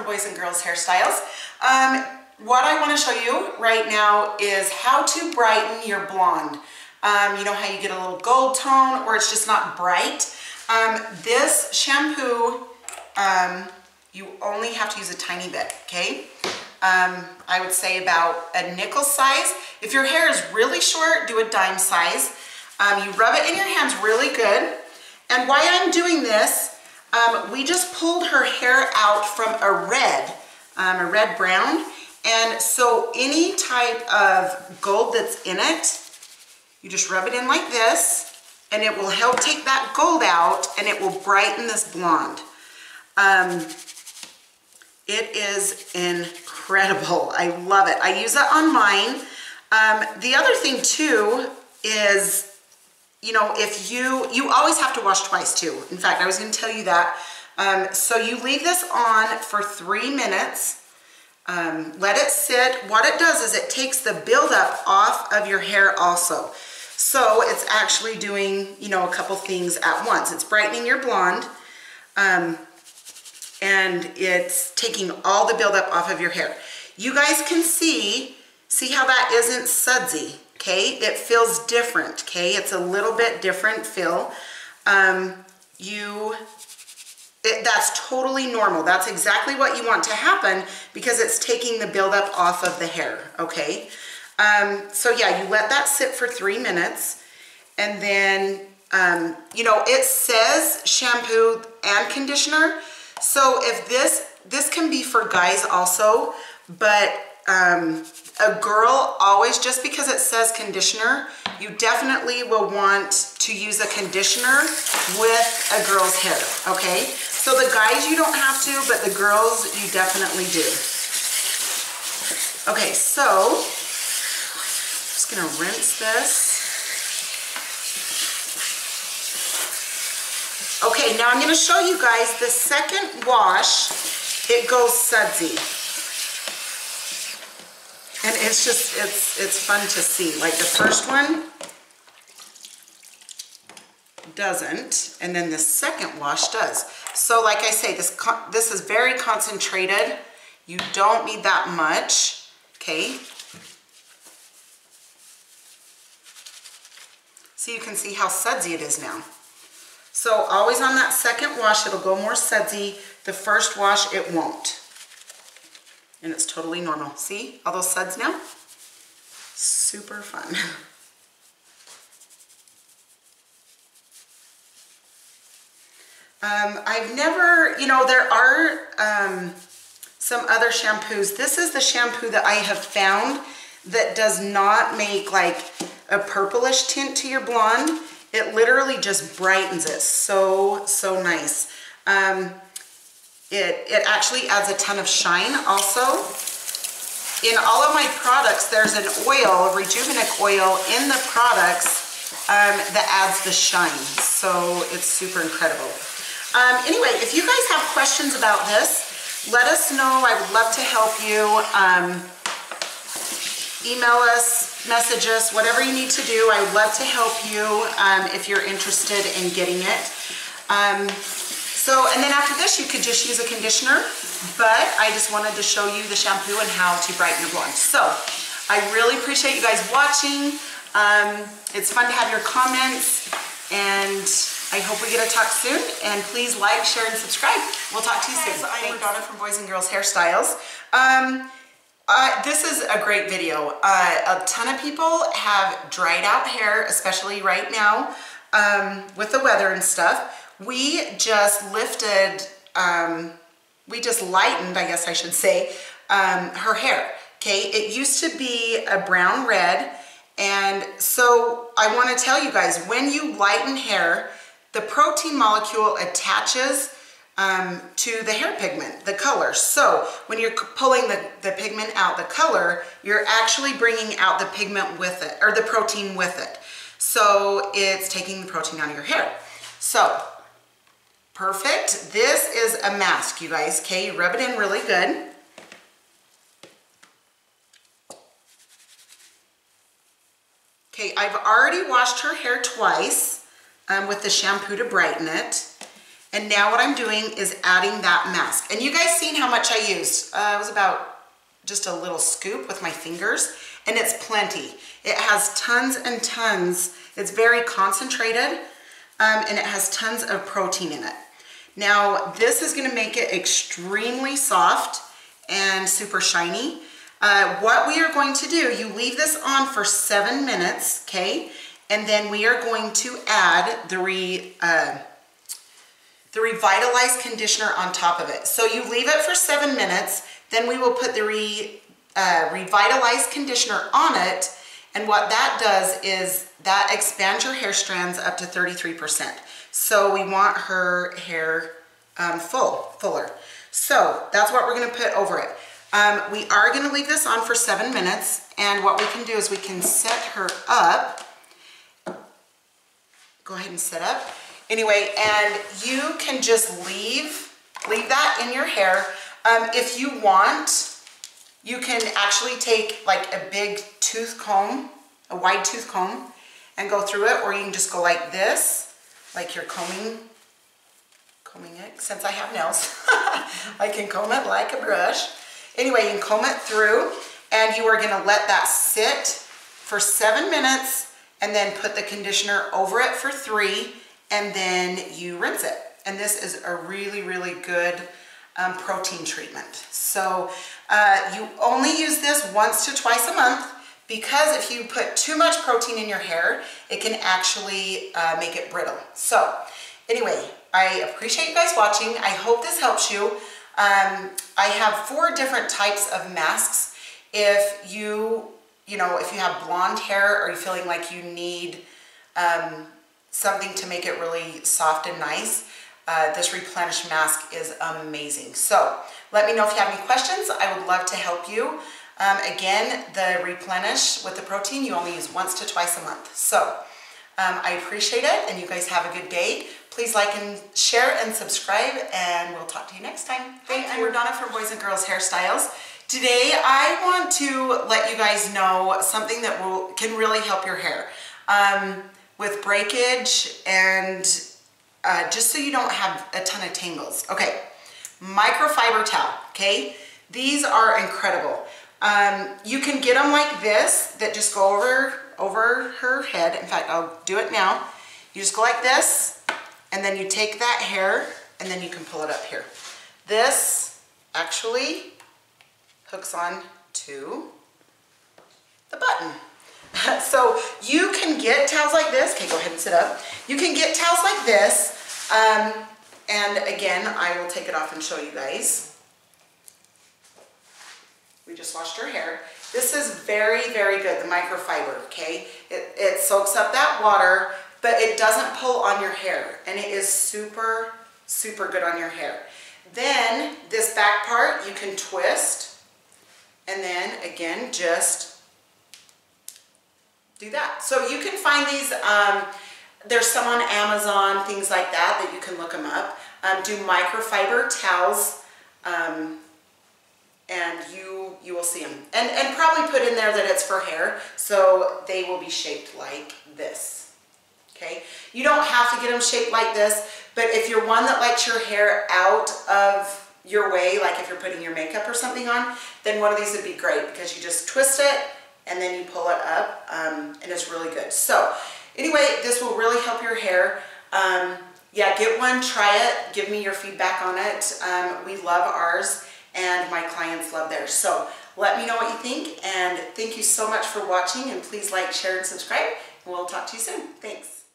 Boys and Girls Hairstyles. What I want to show you right now is how to brighten your blonde. You know how you get a little gold tone or it's just not bright? This shampoo, you only have to use a tiny bit, okay? I would say about a nickel size. If your hair is really short, do a dime size. You rub it in your hands really good. And why I'm doing this, we just pulled her hair out from a red brown. And so any type of gold that's in it, you just rub it in like this, and it will help take that gold out, and it will brighten this blonde. It is incredible. I love it. I use it on mine. The other thing too is, you know, if you always have to wash twice too. In fact, I was going to tell you that. So you leave this on for 3 minutes. Let it sit. What it does is it takes the buildup off of your hair also. So it's actually doing, you know, a couple things at once. It's brightening your blonde, and it's taking all the buildup off of your hair. You guys can see how that isn't sudsy, okay? It feels different, okay? It's a little bit different feel. That's totally normal. That's exactly what you want to happen because it's taking the buildup off of the hair, okay? So yeah, you let that sit for 3 minutes, and then, you know, it says shampoo and conditioner. So if this can be for guys also, but a girl always, just because it says conditioner, you definitely will want to use a conditioner with a girl's hair, okay? So the guys you don't have to, but the girls you definitely do. Okay, so I'm just gonna rinse this. Okay, now I'm gonna show you guys the second wash, it goes sudsy. And it's just, it's fun to see. Like the first one doesn't, and then the second wash does. So like I say, this is very concentrated. You don't need that much, okay? So you can see how sudsy it is now. So always on that second wash, it'll go more sudsy. The first wash, it won't. And it's totally normal. See all those suds now? Super fun. I've never, you know, there are some other shampoos. This is the shampoo that I have found that does not make like a purplish tint to your blonde. It literally just brightens it so nice. It actually adds a ton of shine also. In all of my products, there's an oil, a Rejuvenate oil in the products that adds the shine. So it's super incredible. Anyway, if you guys have questions about this, let us know. I would love to help you. Email us, message us, whatever you need to do. I would love to help you if you're interested in getting it. And then after this, you could just use a conditioner, but I just wanted to show you the shampoo and how to brighten your blonde. So I really appreciate you guys watching. It's fun to have your comments, and I hope we get to talk soon. And please like, share, and subscribe. We'll talk to you soon. I'm RaDona from Boys and Girls Hairstyles. This is a great video. A ton of people have dried out hair, especially right now with the weather and stuff. We just lifted, we just lightened, I guess I should say, her hair, okay? It used to be a brown red, and so I want to tell you guys, when you lighten hair, the protein molecule attaches to the hair pigment, the color. So when you're pulling the pigment out, the color, you're actually bringing out the pigment with it, or the protein with it. So it's taking the protein out of your hair. So perfect. This is a mask, you guys, okay? You rub it in really good. Okay, I've already washed her hair twice with the shampoo to brighten it. And now what I'm doing is adding that mask. And you guys seen how much I used. It was about just a little scoop with my fingers, and it's plenty. It has tons and tons. It's very concentrated, and it has tons of protein in it. Now, this is gonna make it extremely soft and super shiny. What we are going to do, you leave this on for 7 minutes, okay? And then we are going to add the revitalized conditioner on top of it. So you leave it for 7 minutes, then we will put the revitalized conditioner on it, and what that does is that expands your hair strands up to 33%. So we want her hair fuller. So that's what we're gonna put over it. We are gonna leave this on for 7 minutes, and what we can do is we can set her up. Go ahead and set up. Anyway, and you can just leave that in your hair. If you want, you can actually take like a big tooth comb, a wide tooth comb, and go through it, or you can just go like this, like you're combing it. Since I have nails, I can comb it like a brush. Anyway, you can comb it through, and you are gonna let that sit for 7 minutes, and then put the conditioner over it for 3, and then you rinse it. And this is a really, really good protein treatment. So you only use this once to twice a month, because if you put too much protein in your hair, it can actually make it brittle. So anyway, I appreciate you guys watching. I hope this helps you. I have 4 different types of masks. If you have blonde hair, or you're feeling like you need something to make it really soft and nice, this Replenish mask is amazing. So let me know if you have any questions. I would love to help you. Again, the Replenish with the protein, you only use once to twice a month. So I appreciate it, and you guys have a good day. Please like and share and subscribe, and we'll talk to you next time. Hey, I'm RaDona from Boys and Girls Hairstyles. Today, I want to let you guys know something that can really help your hair with breakage, and just so you don't have a ton of tangles. Okay, Microfiber Towel, okay? These are incredible. You can get them like this, that just go over her head. In fact, I'll do it now. You just go like this, and then you take that hair, and then you can pull it up here. This actually hooks on to the button. So you can get towels like this. Okay, go ahead and sit up. You can get towels like this. And again, I will take it off and show you guys. We just washed her hair. This is very, very good, the microfiber, okay? It soaks up that water, but it doesn't pull on your hair, and it is super, super good on your hair. Then this back part, you can twist, and then again, just do that. So you can find these, there's some on Amazon, things like that you can look them up. Do microfiber towels, and you will see them. And probably put in there that it's for hair, so they will be shaped like this, okay? You don't have to get them shaped like this, but if you're one that likes your hair out of your way, like if you're putting your makeup or something on, then one of these would be great, because you just twist it, and then you pull it up, and it's really good. So anyway, this will really help your hair. Yeah, get one, try it, give me your feedback on it. We love ours, and my clients love theirs. So let me know what you think, and thank you so much for watching, and please like, share, and subscribe, and we'll talk to you soon. Thanks.